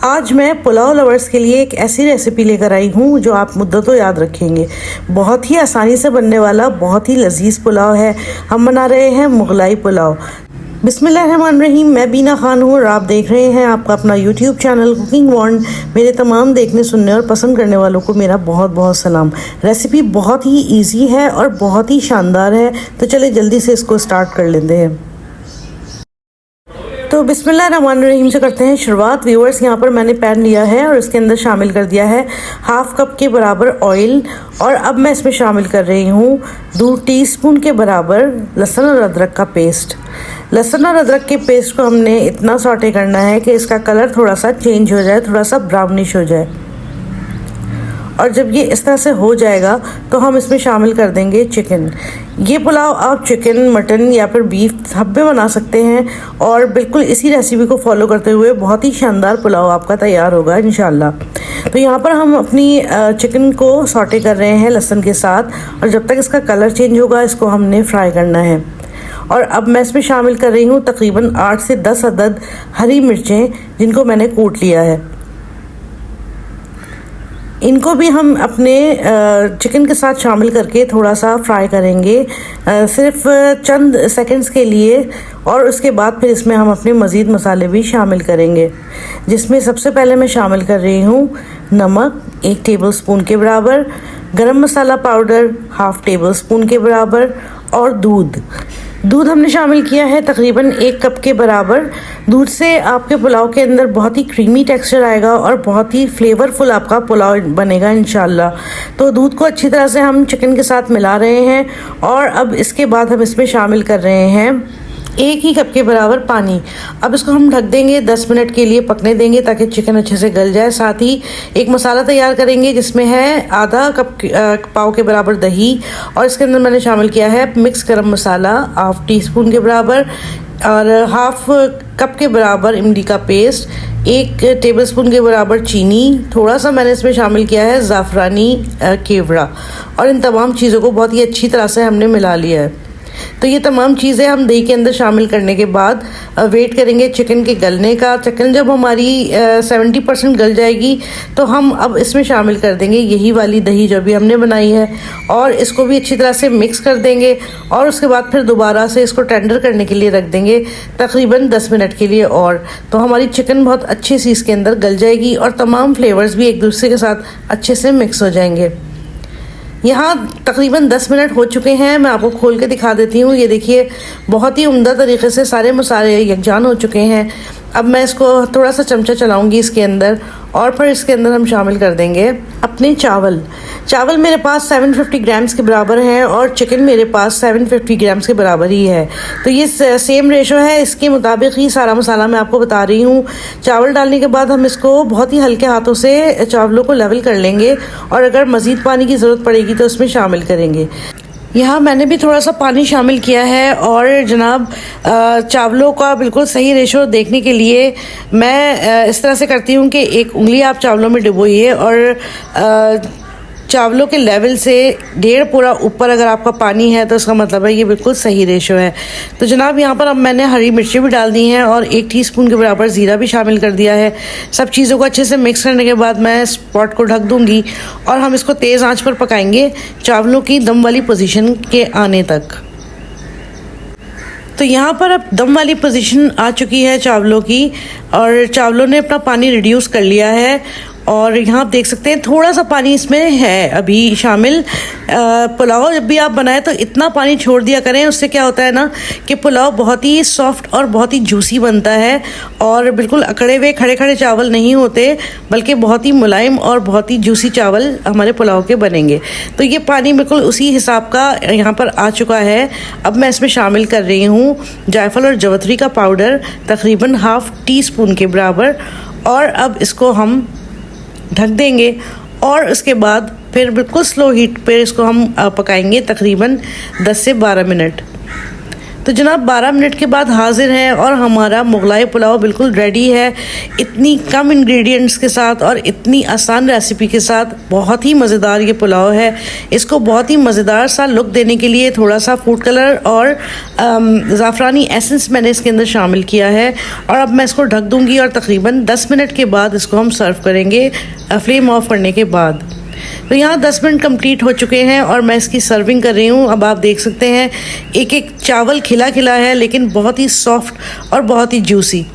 आज मैं पुलाव लवर्स के लिए एक ऐसी रेसिपी लेकर आई हूँ जो आप मुद्दतों याद रखेंगे। बहुत ही आसानी से बनने वाला बहुत ही लजीज पुलाव है। हम बना रहे हैं मुगलाई पुलाव। बिस्मिल्लाहिर्रहमानिर्रहीम। मैं बीना खान हूँ और आप देख रहे हैं आपका अपना यूट्यूब चैनल कुकिंग वॉन्ड। मेरे तमाम देखने सुनने और पसंद करने वालों को मेरा बहुत बहुत सलाम। रेसिपी बहुत ही ईजी है और बहुत ही शानदार है, तो चलिए जल्दी से इसको स्टार्ट कर लेते हैं। तो बिस्मिल्लाहिर्रहमानिर्रहीम से करते हैं शुरुआत। व्यूअर्स, यहाँ पर मैंने पैन लिया है और इसके अंदर शामिल कर दिया है हाफ कप के बराबर ऑयल। और अब मैं इसमें शामिल कर रही हूँ 2 टीस्पून के बराबर लहसुन और अदरक का पेस्ट। लहसुन और अदरक के पेस्ट को हमने इतना सॉटे करना है कि इसका कलर थोड़ा सा चेंज हो जाए, थोड़ा सा ब्राउनिश हो जाए। और जब ये इस तरह से हो जाएगा तो हम इसमें शामिल कर देंगे चिकन। ये पुलाव आप चिकन, मटन या फिर बीफ सब में बना सकते हैं और बिल्कुल इसी रेसिपी को फॉलो करते हुए बहुत ही शानदार पुलाव आपका तैयार होगा इंशाल्लाह। तो यहाँ पर हम अपनी चिकन को सॉटे कर रहे हैं लहसुन के साथ, और जब तक इसका कलर चेंज होगा इसको हमने फ्राई करना है। और अब मैं इसमें शामिल कर रही हूँ तकरीबन 8 से 10 अदद हरी मिर्चें, जिनको मैंने कूट लिया है। इनको भी हम अपने चिकन के साथ शामिल करके थोड़ा सा फ्राई करेंगे, सिर्फ चंद सेकंड्स के लिए। और उसके बाद फिर इसमें हम अपने मज़ीद मसाले भी शामिल करेंगे, जिसमें सबसे पहले मैं शामिल कर रही हूँ नमक 1 टेबलस्पून के बराबर, गरम मसाला पाउडर 1/2 टेबलस्पून के बराबर, और दूध हमने शामिल किया है तकरीबन 1 कप के बराबर। दूध से आपके पुलाव के अंदर बहुत ही क्रीमी टेक्सचर आएगा और बहुत ही फ्लेवरफुल आपका पुलाव बनेगा इंशाल्लाह। तो दूध को अच्छी तरह से हम चिकन के साथ मिला रहे हैं। और अब इसके बाद हम इसमें शामिल कर रहे हैं 1 ही कप के बराबर पानी। अब इसको हम ढक देंगे, 10 मिनट के लिए पकने देंगे ताकि चिकन अच्छे से गल जाए। साथ ही एक मसाला तैयार करेंगे जिसमें है आधा कप पाव के बराबर दही, और इसके अंदर मैंने शामिल किया है मिक्स गरम मसाला 1/2 टीस्पून के बराबर, और 1/2 कप के बराबर इमली का पेस्ट, 1 टेबलस्पून के बराबर चीनी, थोड़ा सा मैंने इसमें शामिल किया है ज़ाफ़रानी केवड़ा। और इन तमाम चीज़ों को बहुत ही अच्छी तरह से हमने मिला लिया है। तो ये तमाम चीज़ें हम दही के अंदर शामिल करने के बाद वेट करेंगे चिकन के गलने का। चिकन जब हमारी 70% गल जाएगी तो हम अब इसमें शामिल कर देंगे यही वाली दही जो भी हमने बनाई है, और इसको भी अच्छी तरह से मिक्स कर देंगे। और उसके बाद फिर दोबारा से इसको टेंडर करने के लिए रख देंगे तकरीबन 10 मिनट के लिए। और तो हमारी चिकन बहुत अच्छे से इसके अंदर गल जाएगी और तमाम फ्लेवर्स भी एक दूसरे के साथ अच्छे से मिक्स हो जाएंगे। यहाँ तकरीबन 10 मिनट हो चुके हैं। मैं आपको खोल के दिखा देती हूँ। ये देखिए, बहुत ही उम्दा तरीके से सारे मसाले यकजान हो चुके हैं। अब मैं इसको थोड़ा सा चमचा चलाऊंगी इसके अंदर, और फिर इसके अंदर हम शामिल कर देंगे अपने चावल मेरे पास 750 ग्राम्स के बराबर हैं और चिकन मेरे पास 750 ग्राम्स के बराबर ही है। तो ये सेम रेशो है, इसके मुताबिक ही सारा मसाला मैं आपको बता रही हूँ। चावल डालने के बाद हम इसको बहुत ही हल्के हाथों से चावलों को लेवल कर लेंगे, और अगर मज़ीद पानी की ज़रूरत पड़ेगी तो उसमें शामिल करेंगे। यहाँ मैंने भी थोड़ा सा पानी शामिल किया है। और जनाब, चावलों का बिल्कुल सही रेशो देखने के लिए मैं इस तरह से करती हूँ कि 1 उंगली आप चावलों में डुबोइए और चावलों के लेवल से 1.5 पूरा ऊपर अगर आपका पानी है तो इसका मतलब है ये बिल्कुल सही रेशो है। तो जनाब, यहाँ पर अब मैंने हरी मिर्ची भी डाल दी हैं और 1 टीस्पून के बराबर ज़ीरा भी शामिल कर दिया है। सब चीज़ों को अच्छे से मिक्स करने के बाद मैं इस पॉट को ढक दूँगी और हम इसको तेज़ आंच पर पकाएंगे चावलों की दम वाली पोजीशन के आने तक। तो यहाँ पर अब दम वाली पोजीशन आ चुकी है चावलों की, और चावलों ने अपना पानी रिड्यूस कर लिया है। और यहाँ आप देख सकते हैं थोड़ा सा पानी इसमें है अभी शामिल। पुलाव जब भी आप बनाएं तो इतना पानी छोड़ दिया करें, उससे क्या होता है ना कि पुलाव बहुत ही सॉफ्ट और बहुत ही जूसी बनता है, और बिल्कुल अकड़े हुए खड़े खड़े चावल नहीं होते, बल्कि बहुत ही मुलायम और बहुत ही जूसी चावल हमारे पुलाव के बनेंगे। तो ये पानी बिल्कुल उसी हिसाब का यहाँ पर आ चुका है। अब मैं इसमें शामिल कर रही हूँ जायफल और जवतरी का पाउडर तकरीबन 1/2 टीस्पून के बराबर, और अब इसको हम ढक देंगे। और उसके बाद फिर बिल्कुल स्लो हीट पे इसको हम पकाएंगे तकरीबन 10 से 12 मिनट। तो जनाब 12 मिनट के बाद हाजिर है और हमारा मुगलाई पुलाव बिल्कुल रेडी है। इतनी कम इंग्रेडिएंट्स के साथ और इतनी आसान रेसिपी के साथ बहुत ही मज़ेदार ये पुलाव है। इसको बहुत ही मज़ेदार सा लुक देने के लिए थोड़ा सा फूड कलर और ज़ाफ़रानी एसेंस मैंने इसके अंदर शामिल किया है। और अब मैं इसको ढक दूँगी और तकरीबन 10 मिनट के बाद इसको हम सर्व करेंगे फ्लेम ऑफ करने के बाद। तो यहाँ 10 मिनट कंप्लीट हो चुके हैं और मैं इसकी सर्विंग कर रही हूँ। अब आप देख सकते हैं एक एक चावल खिला खिला है, लेकिन बहुत ही सॉफ्ट और बहुत ही जूसी।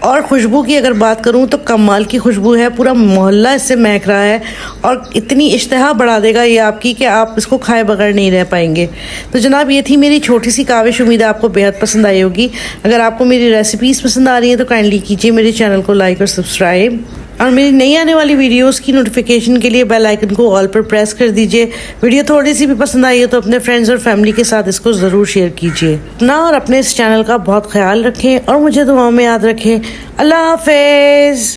और खुशबू की अगर बात करूँ तो कमाल की खुशबू है, पूरा मोहल्ला इससे महक रहा है और इतनी इश्तहा बढ़ा देगा ये आपकी कि आप इसको खाए बगैर नहीं रह पाएंगे। तो जनाब ये थी मेरी छोटी सी काविश, उम्मीद है आपको बेहद पसंद आई होगी। अगर आपको मेरी रेसिपीज़ पसंद आ रही हैं तो काइंडली कीजिए मेरे चैनल को लाइक और सब्सक्राइब, और मेरी नई आने वाली वीडियोस की नोटिफिकेशन के लिए बेल आइकन को ऑल पर प्रेस कर दीजिए। वीडियो थोड़ी सी भी पसंद आई हो तो अपने फ्रेंड्स और फैमिली के साथ इसको ज़रूर शेयर कीजिए। अपना और अपने इस चैनल का बहुत ख्याल रखें और मुझे दुआओं में याद रखें। अल्लाह हाफिज़।